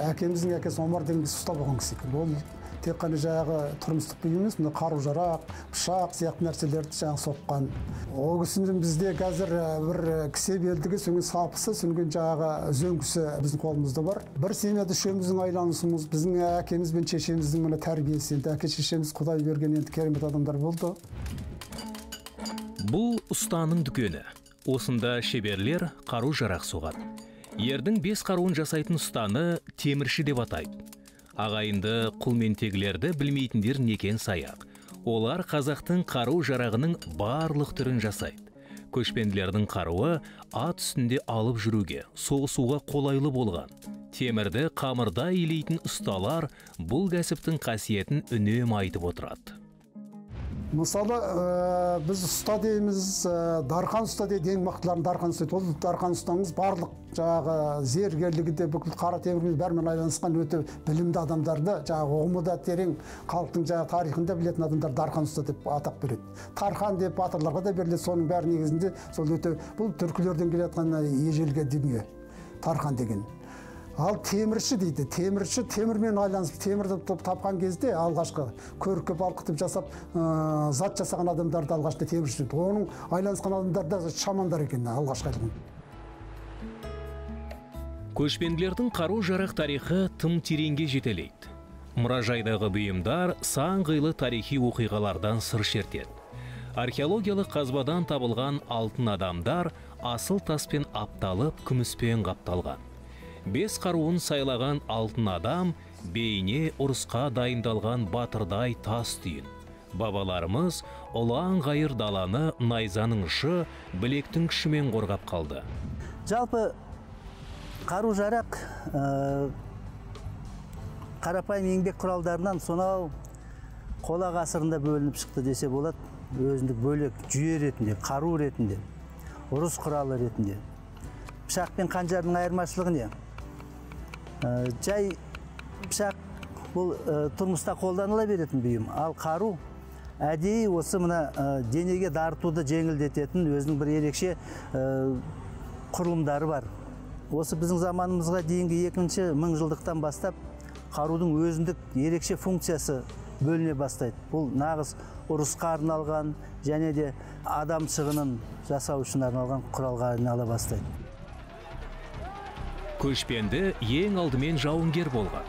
әкеміздің әкесі Омар деген кісі ұста болған кісі екен. Ол тек қана жаңағы тұрмыстық бұйым емес, мына қару-жарақ, пышақ сияқты нәрселерді жаңағы соққан. Ол кісінің бізде қазір бір кісе белдігі, сөнген сапысы, сөнген жаңағы үзеңгісі біздің қолымызда бар. Бір семьяда үшеуміздің айланысымыз, біздің әкеміз бен шешеміздің мына тәрбиесі, енді әке шешеміз Құдай берген енді керемет адамдар болды. Бұл ұстаның дүкені. Осында шеберлер қару-жарақ соғады. Ердің 5 қаруын жасайтын ұстаны темірші деп атайды. Ағайынды құлментегілерді білмейтіндер некен саяқ. Олар қазақтың қару-жарағының барлық түрін жасайды. Көшпенділердің қаруы ат үстінде алып жүруге, соғысуға қолайлы болған. Темірді қамырда илейтін ұсталар бұл кәсіптің қасиетін үнемі айтып отырады. Мысалы, біз ұста дейміз, дарқан ұста дейді, ең мақтыларын дарқан ұста дейді. Ол дарқан ұстаңыз барлық жаңағы зергерлігі де, бүкіл қара темірмен бәрімен айланысқан өте білімді адамдарды, жаңағы ұғымы да терең, халықтың жаңағы тарихында білетін адамдар дарқан ұста деп атап береді. Тархан деп батырларға да беріледі, соның бәрі негізінде сол өте бұл түркілерден келе жатқан ежелгі дүние, тархан деген. Ал темірші дейді. Темірші темірмен айланысып, темірді тапқан кезде алғашқы көрікке балқытып жасап, зат жасаған адамдарды алғашқы темірші дейді. Оның айланысқан адамдар да шамандар екен алғашқы айлығын. Көшпенділердің қару-жарақ тарихы тым тереңге жетелейді. Мұражайдағы бұйымдар сан қилы тарихи оқиғалардан сыр шертеді. Археологиялық қазбадан табылған алтын адамдар асыл таспен апталып, күміспен қапталған. 5 қаруын сайлаған алтын адам бейне ұрысқа дайындалған батырдай тас түйін. Бабаларымыз ұлан ғайыр даланы найзаның ұшы, білектің күшімен қорғап қалды. Жалпы қару-жарақ қарапайым еңбек құралдарынан сонау қола ғасырында бөлініп шықты десе болады. Өзіндік бөлек жүйе ретінде, қару ретінде, ұрыс құралы ретінде. Пышақ пен қанжардың айырмашылығы не? Жай пышақ бұл тұрмыста қолданыла беретін бұйым, ал қару әдейі осы мына денеге дарытуды жеңілдететін өзінің бір ерекше құрылымдары бар. Осы біздің заманымызға дейінгі 2-ші мыңжылдықтан бастап қарудың өзіндік ерекше функциясы бөліне бастайды. Бұл нағыз ұрысқа арналған және де адам шығынын жасау үшін арналған құралға айнала бастайды. Көшпенді ең алдымен жауынгер болған.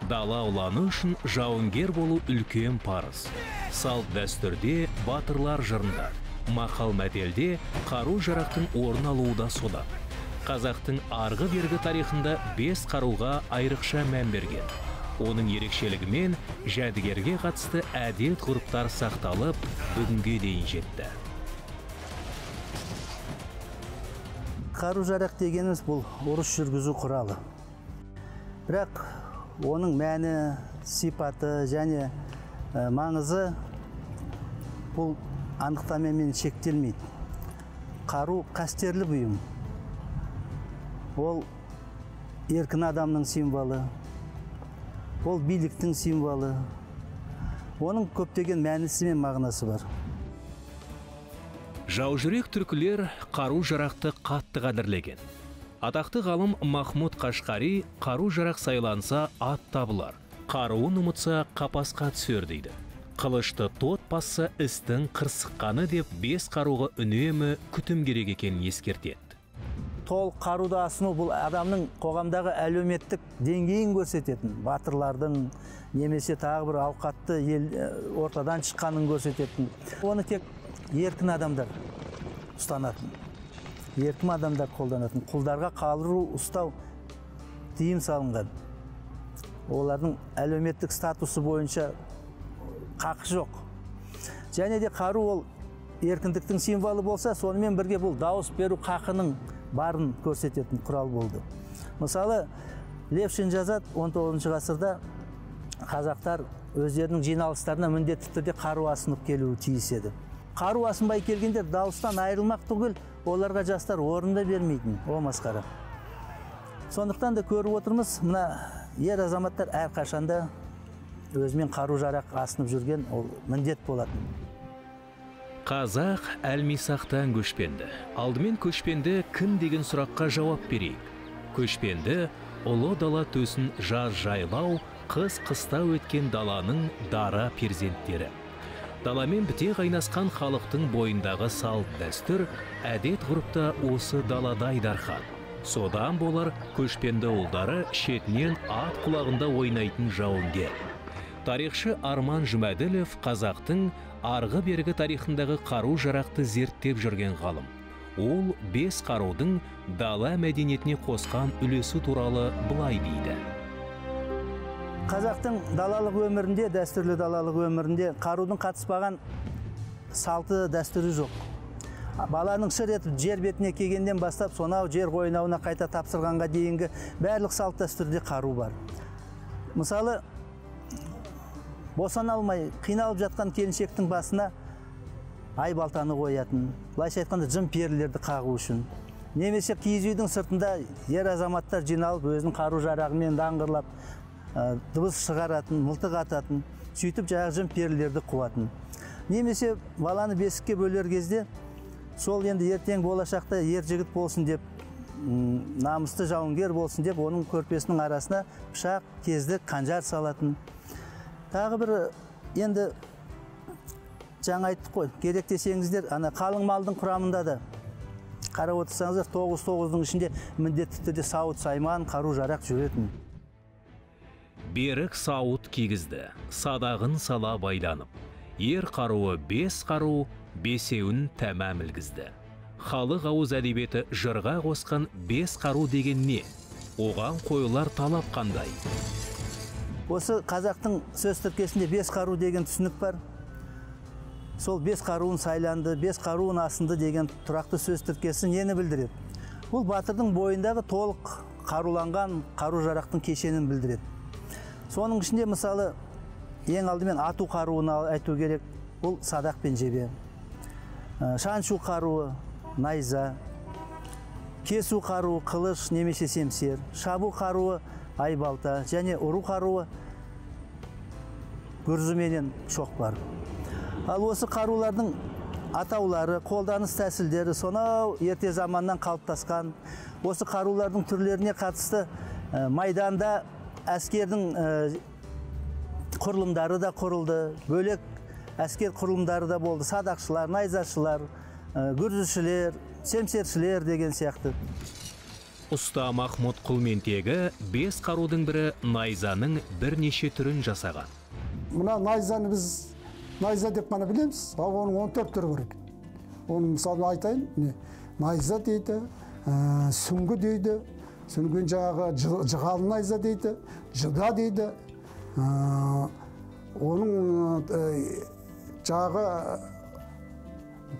Дала ұланы үшін жауынгер болу үлкен парыз. Салт дәстүрде батырлар жырында, мақал мәтелде қару-жарақтың орын алуы да сода. Қазақтың арғы бергі тарихында 5 қаруға айрықша мән берген. Оның ерекшелігімен жәдігерге қатысты әдет ғұрыптар сақталып, бүгінге дейін жетті. Қару-жарақ дегеніміз бұл ұрыс жүргізу құралы. Бірақ оның мәні, сипаты және маңызы бұл анықтамамен шектелмейді. Қару қастерлі бұйым. Ол еркін адамның символы, ол биліктің символы. Оның көптеген мәнісі мен мағынасы бар. Жаужүрек түркілер қару-жарақты қатты қадірлеген. Атақты ғалым Махмуд Қашқари қару-жарақ сайланса ат табылар, қаруын ұмытса қапасқа түсер дейді. Қылышты тот басса істің қырсыққаны деп 5 қаруға үнемі күтім керек екенін ескертеді. Толық қаруды асыну бұл адамның қоғамдағы әлеуметтік деңгейін көрсететін, батырлардың немесе тағы бір ауқатты ортадан шыққанын көрсететін. Оны тек еркін адамдар ұстанатын, еркін адамдар қолданатын, құлдарға қалыру ұстау тыйым салынған. Олардың әлеуметтік статусы бойынша қақы жоқ. Және де қару ол еркіндіктің символы болса, сонымен бірге бұл дауыс беру қақының барын көрсететін құрал болды. Мысалы, Левшин жазады, 19 ғасырда қазақтар өздерінің жиналыстарына міндетті түрде қару асынып келуі тиіс еді. Қару асынбай келгендер дауыстан айырылмақ түгіл, оларға жастар орында бермейтін, о масқара. Сондықтан да көріп отырмыз, мына ер азаматтар әрқашанда өзімен қару-жарақ асынып жүрген ол міндет болатын. Қазақ әлмисақтан көшпенді. Алдымен көшпенді кім деген сұраққа жауап берейік. Көшпенді ұлы дала төсін жаз жайлау, қыс қыстау өткен даланың дара перзенттері. Даламен біте қайнасқан халықтың бойындағы салт дәстүр, әдет ғұрыпта осы даладай дархан. Содан болар көшпенді ұлдары шетінен ат құлағында ойнайтын жауынгер. Тарихшы Арман Жұмәділов қазақтың арғы бергі тарихындағы қару-жарақты зерттеп жүрген ғалым. Ол бес қарудың дала мәдениетіне қосқан үлесі туралы былай дейді. Қазақтың далалық өмірінде, дәстүрлі далалық өмірінде қарудың қатыспаған салты дәстүрі жоқ. Баланың шыр етіп жер бетіне келгенден бастап, сонау жер қойнауына қайта тапсырғанға дейінгі барлық салт дәстүрде қару бар. Мысалы, босана алмай қиналып жатқан келіншектің басына ай балтаны қоятын, былайша айтқанда жын перілерді қағу үшін. Немесе киіз үйдің сыртында ер азаматтар жиналып, өзінің қару-жарағымен даңғырлап, дыбыс шығаратын, мылтық ататын, сөйтіп жаңағы жын перілерді қуатын. Немесе баланы бесікке бөлер кезде, сол енді ертең болашақта ер жігіт болсын деп, намысты жауынгер болсын деп, оның көрпесінің арасына пышақ, кездік, қанжар салатын. Тағы бір енді жаңа айттық қой, керек десеңіздер, ана қалың малдың құрамында да қарап отырсаңыздар, 9-9-ның ішінде міндетті түрде сауыт сайман, қару-жарақ жүретін. Берік сауыт кигізді, садағын сала байланып. Ер қаруы 5 қару, 5-еуін тәмам ілгізді. Халық ауыз әдебиеті жырға қосқан 5 қару деген не? Оған қойылар талап қандай? Осы қазақтың сөз тіркесінде 5 қару деген түсінік бар. Сол 5 қаруын сайланды, 5 қаруын асынды деген тұрақты сөз тіркесі нені білдіреді? Бұл батырдың бойындағы толық қаруланған қару-жарақтың кешенін білдіреді. Соның ішінде мысалы ең алдымен ату қаруын айту керек, бұл садақ пен жебе. Шаншу қаруы, найза, кесу қаруы, қылыш немесе семсер, шабу қаруы, айбалта, және ұру қаруы, гүрзіменен шоқпар. Ал осы қарулардың атаулары, қолданыс тәсілдері сонау ерте заманнан қалыптасқан. Осы қарулардың түрлеріне қатысты майданда әскердің құрылымдары да құрылды, бөлек әскер құрылымдары да болды. Садақшылар, найзашылар, гүрзішілер, семсершілер деген сияқты. Ұста Махмұд Құлментегі 5 қарудың бірі найзаның бірнеше түрін жасаған. Мына найзаны біз найза деп қана білеміз, ал оның 14 түрі бар екен. Оның мысалы айтайын, найза дейді, сүңгі дейді, сүңген жаңағы жығалы найза дейді, жыда дейді. Оның жаңағы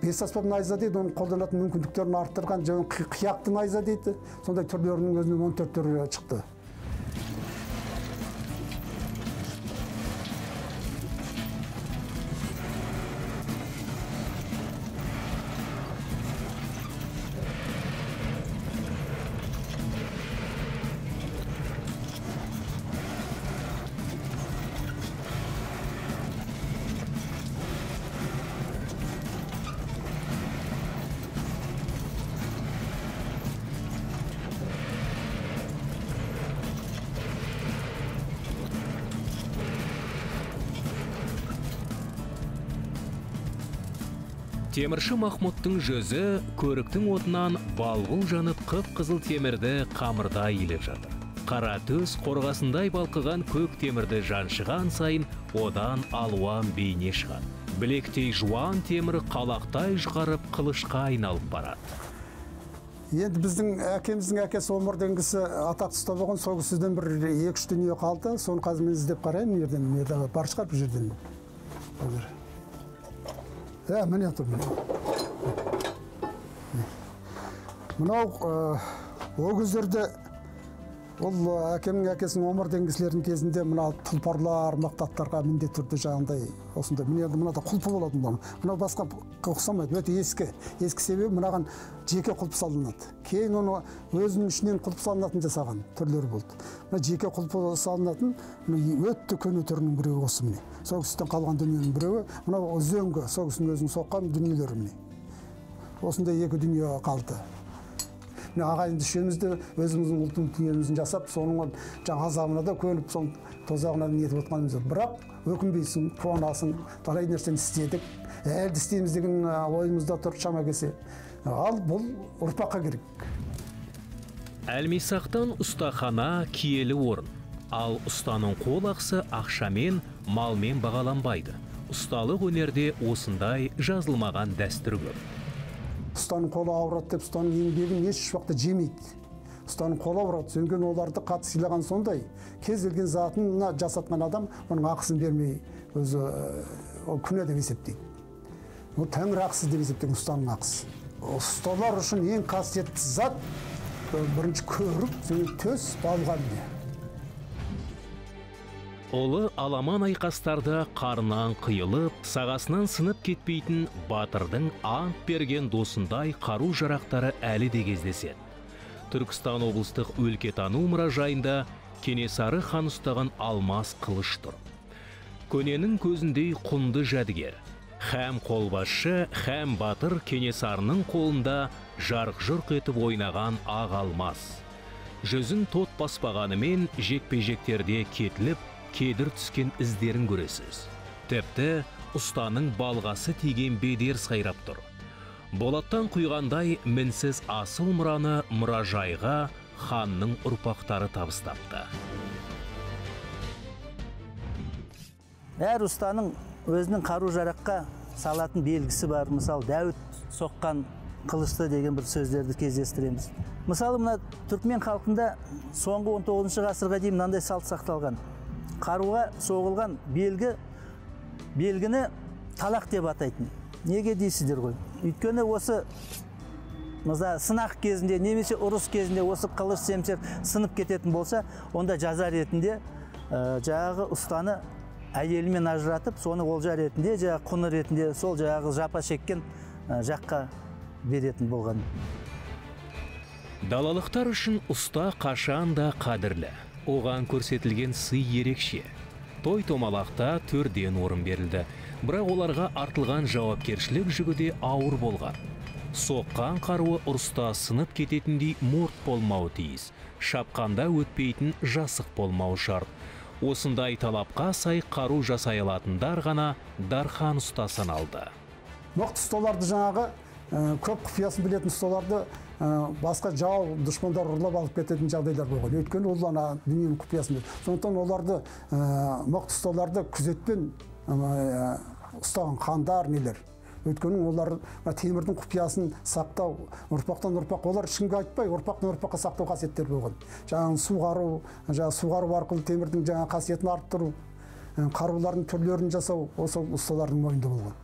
5 аспап найза дейді, оның қолданатын мүмкіндіктерін арттырған қияқты найза дейді. Сондай түрлерінің өзінен 14 түрі шықты. Темірші Махмұдтың жүзі көріктің отынан балғыл жанып қып-қызыл темірді қамырда иіліп жатыр. Қара төс қорғасындай балқыған көк темірді жаншыған сайын одан алуан бейне шығады. Білектей жуан темір қалақтай жұқарып қылышқа айналып барады. Енді біздің әкеміздің әкесі Омар деген кісі атақты ұста болған, сол кісіден бір 2-3 дүние қалды. Соны қазір мен іздеп қараймын, ерден бар шығар бұл жерден. Міне тұр. Мынау ол кездерде ол әкемнің әкесінің Омар деген кісілердің кезінде мына тұлпарлар, мақтаттарға міндетті түрде жаңағындай осындай мынада құлпы болады. Мынау басқа ұқсамайды, өте ескі. Ескі себебі мынаған жеке құлпы салынады. Кейін оны өзінің ішінен құлпы салынатын жасаған түрлері болды. Мына жеке құлпы салынатын өтті көне түрінің біреуі осы міне. Сол кісіден қалған дүниенің біреуі, мынау үзеңгі, сол кісінің өзінің соққан дүниелері міне. Осындай екі дүние қалды. мына ағайын дүшеміз де өзіміздің ұлттың дүниемізін жасап, соның жаңа азабына да көніп, соның тозағына нетіп отқанымыз жоқ. Бірақ өкінбейсің, қуанасың, талай нәрсені істедік, әлі істейміз деген ойымызда тұр шама келсе. Ал бұл ұрпаққа керек. Әлмисақтан ұстахана киелі орын. Ал ұстаның қол ақысы ақшамен, малмен бағаланбайды. Ұсталық өнерде осындай жазылмаған дәстүр көп. Ұстаның қолы ауырады деп, ұстаның еңбегін еш уақытта жемейді. Ұстаның қолы ауырады, сөнген оларды қатты сыйлаған сондай. Кез келген затын жасатқан адам оның ақысын бермей, өзі күнә деп есептейді. Ол тәңір ақысы деп есептеген ұстаның ақысы. Ұсталар үшін ең қасиетті зат бірінші көріп, төс балған не. Олы аламан айқастарда қарынан қиылып, сағасынан сынып кетпейтін батырдың ант берген досындай қару жарақтары әлі де кездеседі. Түркістан облыстық өлкетану мұражайында Кенесары хан ұстаған алмас қылыш тұр. Көненің көзіндей құнды жәдігер. Хәм қолбасшы, хәм батыр Кенесарының қолында жарқ-жұрқ етіп ойнаған ақ алмас. Жүзін тот баспағанымен жекпе-жектерде кетіліп, кедір түскен іздерін көресіз. Тіпті ұстаның балғасы тиген бедер сайрап тұр. Болаттан құйғандай мінсіз асыл мұраны мұражайға ханның ұрпақтары табыстапты. Әр ұстаның өзінің қару жараққа салатын белгісі бар. Мысалы, Дәуіт соққан қылышты деген бір сөздерді кездестіреміз. Мысалы, мына түркмен халқында соңғы 19 ғасырға дейін мынандай салт сақталған. Қаруға соғылған белгіні талақ деп атайтын. Неге дейсіздер ғой? Өйткені осы сынақ кезінде, немесе ұрыс кезінде осы қылыш семсер сынып кететін болса, онда жаза ретінде жаңағы ұстаны әйелімен ажыратып, соны олжа ретінде, құны ретінде сол жаңағы жапа шеккен жаққа беретін болған. Далалықтар үшін ұста қашан да қадірлі. Оған көрсетілген сый ерекше. Той-томалақта төрден орын берілді. Бірақ оларға артылған жауапкершілік жүгі де ауыр болған. Соққан қаруы ұрыста сынып кететіндей мұрт болмауы тиіс. Шапқанда өтпейтін жасық болмауы шарт. Осындай талапқа сай қару жасай алатындар ғана дархан ұста саналды. Мықты ұсталарды жаңағы көп құпиясын білетін ұсталарды басқа жау дұшмандар ұрлап алып кететін жағдайлар болған. Өйткені ол дүниенің құпиясын біледі. Сондықтан оларды мықты ұсталарды күзетпен ұстаған хандар нелер. Өйткені олар темірдің құпиясын сақтау, ұрпақтан ұрпақ, олар ешкімге айтпай, ұрпақтан ұрпаққа сақтау қасиеттер болған. Жаңағы суғару арқылы темірдің жаңа қасиетін арттыру, қарулардың түрлерін жасау, осы ұсталардың мойнында болған.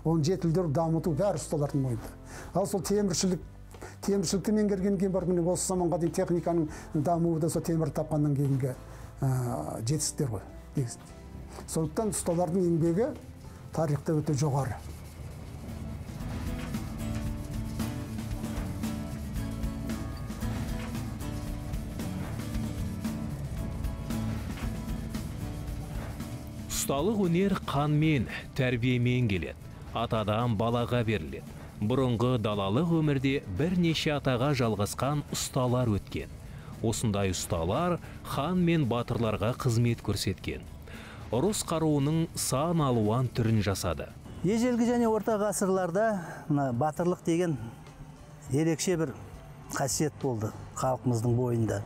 Оны жетілдіру, дамыту бәрі ұсталардың мойнында. Ал сол теміршілікті меңгерген кейін бар күні осы заманға дейін техниканың дамуы да сол темір тапқаннан кейінгі жетістіктер ғой. Сондықтан ұсталардың еңбегі тарихта өте жоғары. Ұсталық өнер қанмен, тәрбиемен келеді. Атадан балаға беріледі. Бұрынғы далалық өмірде бірнеше атаға жалғасқан ұсталар өткен. Осындай ұсталар хан мен батырларға қызмет көрсеткен. Ұрыс қаруының сан алуан түрін жасады. Ежелгі және орта ғасырларда батырлық деген ерекше бір қасиет болды халқымыздың бойында.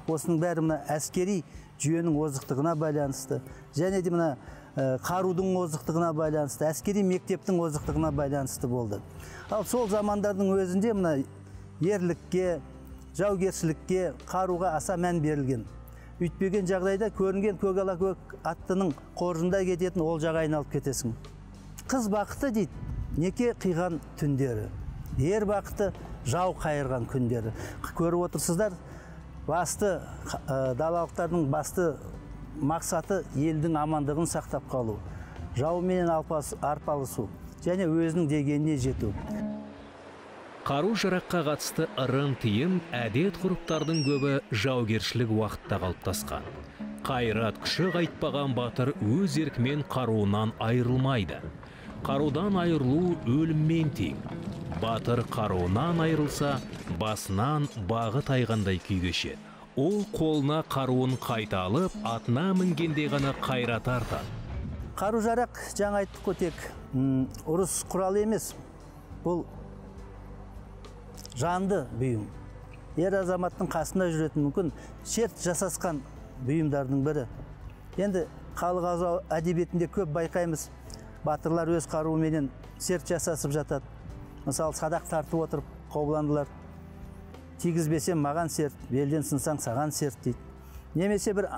Осының бәрі әскери жүйенің озықтығына байланысты, және де қарудың озықтығына байланысты, әскери мектептің озықтығына байланысты болды. Ал сол замандардың өзінде ерлікке, жаугершілікке, қаруға аса мән берілген. Үйтпеген жағдайда көрінген көк ала көк аттының қоржында кететін олжаға айналып кетесің. Қыз бақыты дейді, неке қиған түндері, ер бақыты жау қайырған күндері. Көріп отырсыздар, басты далалықтардың басты мақсаты елдің амандығын сақтап қалу, жауменен арпалысу және өзінің дегеніне жету. Қару жараққа қатысты ырым-тыйым, әдет-ғұрыптардың көбі жаугершілік уақытта қалыптасқан. Қайрат күші қайтпаған батыр өз еркімен қаруынан айырылмайды. Қарудан айырылу өліммен тең. батыр қаруынан айырылса, басынан бағы тайғандай күй кешеді. Ол қолына қаруын қайта алып, атына мінгенде ғана қайрат артады. Қару жарақ, жаңа айттық қой, тек ұрыс құралы емес. Бұл жанды бұйым. Ер азаматтың қасында жүретін мүмкін шерт жасасқан бұйымдардың бірі. Енді халық әдебиетінде көп байқаймыз. Батырлар өз қаруыменен серт жасасып жатады. Мысалы, садақ тартып отырып қобыландылар. Тигізбесем маған серт, белден сынсаң саған серт дейді. Немесе бір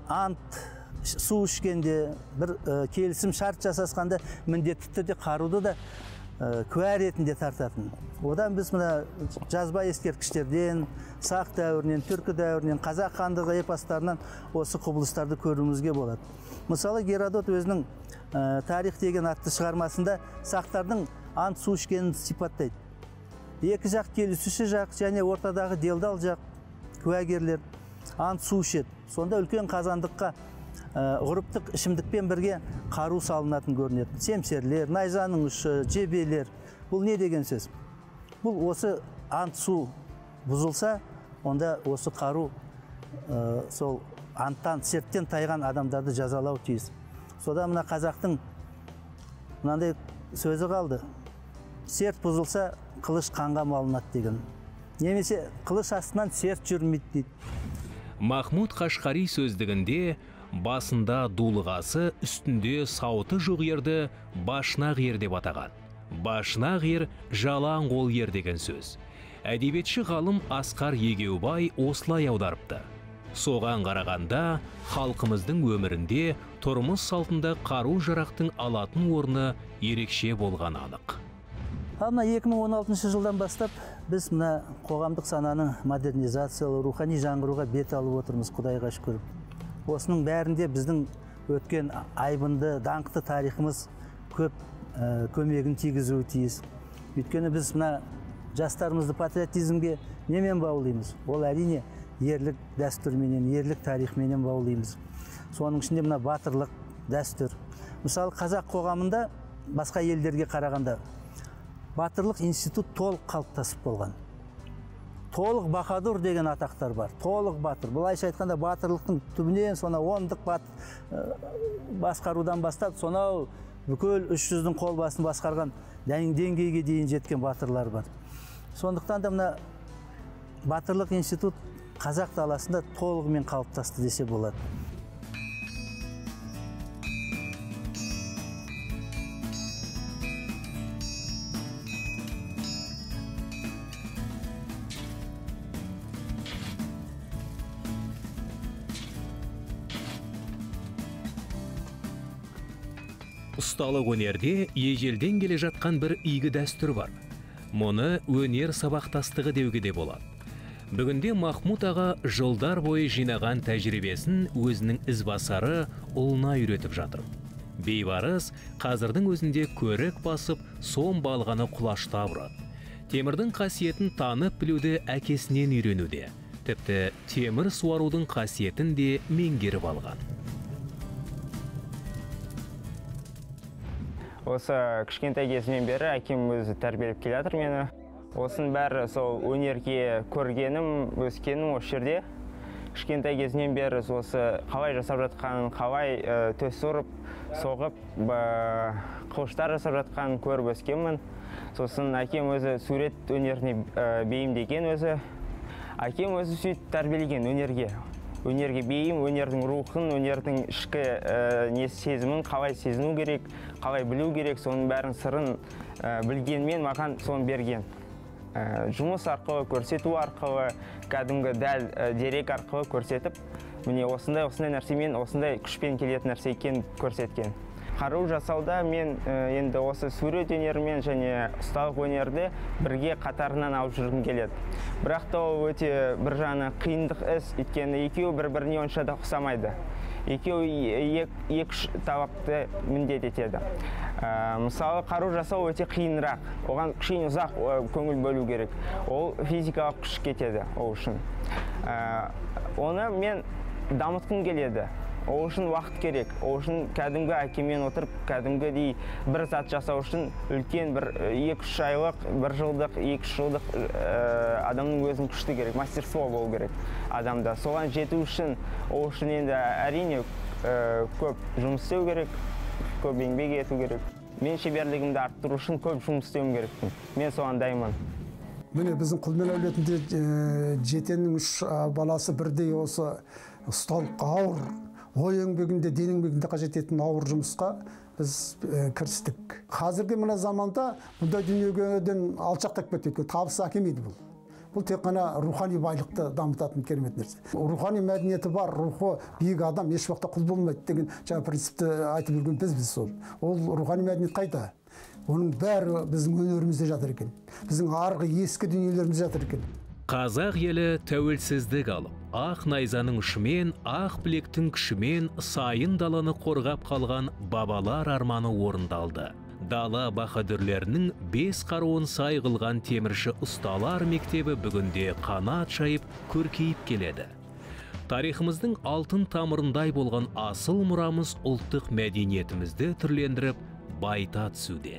ант су ішкенде, бір келісім шарт жасасқанда міндетті түрде қаруды да куә ретінде тартатын. Одан біз мына жазба ескерткіштерден, сақ дәуірінен, түркі дәуірінен, қазақ хандығы эпостарынан осы құбылыстарды көруімізге болады. Мысалы, Геродот өзінің тарих деген атты шығармасында сақтардың ант су ішкенін сипаттайды. Екі жақ келісуші жақ және ортадағы делдал жақ куәгерлер ант су ішеді. Сонда үлкен қазандыққа ғұрыптық ішімдікпен бірге қару салынатын көрінеді. Семсерлер, найзаның ұшы, жебелер. Бұл не деген сөз? Бұл осы ант су бұзылса, онда осы қару сол анттан, серттен тайған адамдарды жазалау тиіс. Сода мына қазақтың мынандай сөзі қалды. Серт бұзылса, қылыш қанға малынады деген. Немесе қылыш астынан серт жүрмейді дейді. Махмуд Қашқари сөздігінде басында дулығасы, үстінде сауыты жоқ ерді башнақ ер деп атаған. Башнақ ер жалаң қол ер деген сөз. Әдебиетші ғалым Асқар Егеубай осылай аударыпты. Соған қарағанда халқымыздың өмірінде тұрмыс салтында қару жарақтың алатын орны ерекше болған анық. Мына 2016 жылдан бастап біз мына қоғамдық сананы модернизациялау, рухани жаңғыруға бет алып отырмыз, Құдайға шүкір. Осының бәрінде біздің өткен айбынды, даңқты тарихымыз көп көмегін тигізуі тиіс. Өйткені біз мына жастарымызды патриотизмге немен баулаймыз? Ол әрине ерлік дәстүрменен, ерлік тарихменен баулаймыз. Соның ішінде мына батырлық дәстүр. Мысалы, қазақ қоғамында басқа елдерге қарағанда батырлық институт толық қалыптасып болған. Толық бахадур деген атақтар бар. Толық батыр. Бұлайша айтқанда батырлықтың түбінен сона 10-дық басқарудан бастап, сонау бүкіл 300-дің қолбасын басқарған деңгейге дейін жеткен батырлар бар. Сондықтан да мына батырлық институт қазақ даласында толығымен қалыптасты десе болады. Ұсталық өнерде ежелден келе жатқан бір игі дәстүр бар. Мұны өнер сабақтастығы деуге де болады. Бүгінде Махмуд аға жылдар бойы жинаған тәжірибесін өзінің ізбасары ұлына үйретіп жатыр. Бейбарыс қазірдің өзінде көрік басып, сом балғаны құлаштап ұрады. Темірдің қасиетін танып білуді әкесінен үйренуде. Тіпті темір суарудың қасиетін де меңгеріп алған. Осы кішкентай кезімнен бері әкем өзі тәрбиелеп келе жатыр мені. Осының бәрі сол өнерге көргенім, өскенім осы жерде. Кішкентай кезімнен бері осы қалай жасап жатқанын, қалай төс ұрып, соғып, қылыштар жасап жатқанын көріп өскенмін. Сосын әкем өзі сурет өнеріне бейімдеген өзі. Әкем өзі сөйтіп тәрбиелеген өнерге. Өнерге бейім, өнердің рухын, өнердің ішкі сезімін қалай сезіну керек, қалай білу керек, соның бәрін сырын білгенмен маған соны берген. Жұмыс арқылы, көрсету арқылы, кәдімгі дәл дерек арқылы көрсетіп, міне осындай нәрсемен, осындай күшпен келетін нәрсе екенін көрсеткен. Қару жасауда мен енді осы сурет өнерімен және ұсталық өнерді бірге қатарынан алып жүргім келеді. Бірақ та ол өте бір жаны қиындық іс, өйткені екеуі бір-біріне онша да ұқсамайды. Екеуі екі талапты міндет етеді. Мысалы, қару жасау өте қиынырақ. Оған кішкене ұзақ көңіл бөлу керек. Ол физикалық күш кетеді ол үшін. Оны мен дамытқым келеді. Ол үшін уақыт керек. Ол үшін кәдімгі әкемен отырып, кәдімгідей бір зат жасау үшін үлкен бір 2-3 айлық, 1 жылдық, 2-3 жылдық адамның өзін күшті керек, мастерство болу керек адамда. Соған жету үшін, ол үшін енді әрине көп жұмыс істеу керек, көп еңбек ету керек. Мен шеберлігімді арттыру үшін көп жұмыс істеуім керекпін. Мен соған дайынмын. Міне біздің Құлмен әулетінде жетеннің 3 баласы бірдей осы ұсталық ауыр, ой еңбегінде, ден еңбегінде қажет ететін ауыр жұмысқа біз кірістік. Қазіргі мына заманда бұндай дүниеден алшақтап кеткен, табыс әкелмейді бұл. Бұл тек қана рухани байлықты дамытатын керемет нәрсе. Рухани мәдениеті бар, рухы биік адам еш уақытта құл болмайды деген жаңа принципті айтып жүрген біз сол. Ол рухани мәдениет қайда? Оның бәрі біздің өнерімізде жатыр екен. Біздің арғы ескі дүниелерімізде жатыр екен. Қазақ елі тәуелсіздік алып, ақ найзаның ұшымен, ақ білектің күшімен сайын даланы қорғап қалған бабалар арманы орындалды. Дала баһадүрлерінің 5 қаруын сай қылған темірші ұсталар мектебі бүгінде қанат жайып көркейіп келеді. Тарихымыздың алтын тамырындай болған асыл мұрамыз ұлттық мәдениетімізді түрлендіріп байыта түсуде.